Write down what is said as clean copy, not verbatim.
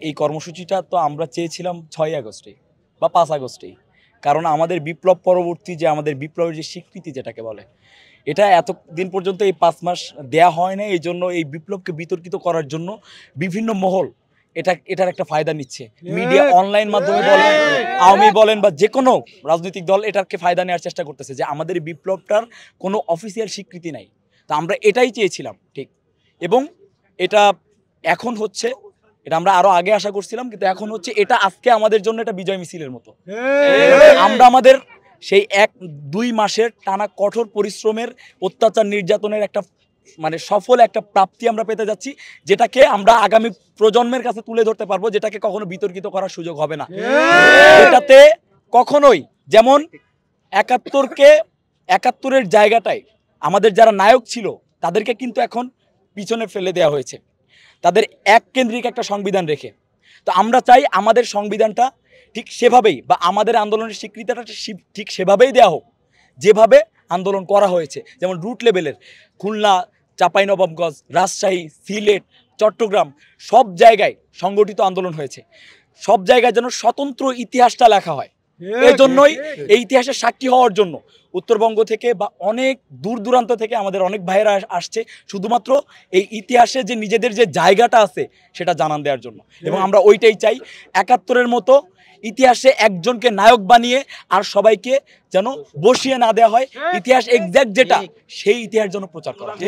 এই কর্মসূচিটা তো আমরা চেয়েছিলাম 6 আগস্টে বা 5 আগস্টেই, কারণ আমাদের বিপ্লব পরবর্তী যে আমাদের বিপ্লবের যে স্বীকৃতি যেটাকে বলে, এটা এতদিন পর্যন্ত এই 5 মাস দেয়া হয় না। এই জন্য এই বিপ্লবকে বিতর্কিত করার জন্য বিভিন্ন মহল এটার একটা ফায়দা নিচ্ছে। মিডিয়া, অনলাইন মাধ্যমে বলেন, আওয়ামী বলেন বা যে কোনো রাজনৈতিক দল এটাকে ফায়দা নেওয়ার চেষ্টা করতেছে যে আমাদের এই বিপ্লবটার কোনো অফিসিয়াল স্বীকৃতি নাই। তা আমরা এটাই চেয়েছিলাম ঠিক, এবং এটা এখন হচ্ছে, এটা আমরা আরো আগে আশা করছিলাম, কিন্তু এখন হচ্ছে এটা আজকে আমাদের জন্য এটা বিজয় মিছিলের মতো। আমরা আমাদের সেই 1-2 মাসের টানা কঠোর পরিশ্রমের, অত্যাচার নির্যাতনের একটা মানে সফল একটা প্রাপ্তি আমরা পেতে যাচ্ছি, যেটাকে আমরা আগামী প্রজন্মের কাছে তুলে ধরতে পারবো, যেটাকে কখনো বিতর্কিত করার সুযোগ হবে না। এটাতে কখনোই, যেমন 71-এর জায়গাটায় আমাদের যারা নায়ক ছিল তাদেরকে কিন্তু এখন পিছনে ফেলে দেওয়া হয়েছে, তাদের এককেন্দ্রিক একটা সংবিধান রেখে। তো আমরা চাই আমাদের সংবিধানটা ঠিক সেভাবেই, বা আমাদের আন্দোলনের স্বীকৃতিটা ঠিক সেভাবেই দেওয়া হোক যেভাবে আন্দোলন করা হয়েছে। যেমন রুট লেভেলের খুলনা, চাঁপাইনবাবগঞ্জ, রাজশাহী, সিলেট, চট্টগ্রাম সব জায়গায় সংগঠিত আন্দোলন হয়েছে। সব জায়গায় যেন স্বতন্ত্র ইতিহাসটা লেখা হয়। এই জন্যই এই ইতিহাসের সাক্ষী হওয়ার জন্য উত্তরবঙ্গ থেকে বা অনেক দূর দূরান্ত থেকে আমাদের অনেক ভাইয়েরা আসছে, শুধুমাত্র এই ইতিহাসে যে নিজেদের যে জায়গাটা আছে সেটা জানান দেওয়ার জন্য। এবং আমরা ওইটাই চাই, 71-এর মতো ইতিহাসে একজনকে নায়ক বানিয়ে আর সবাইকে যেন বসিয়ে না দেওয়া হয়। ইতিহাস এক্সাক্ট যেটা, সেই ইতিহাস যেন প্রচার করা হয়।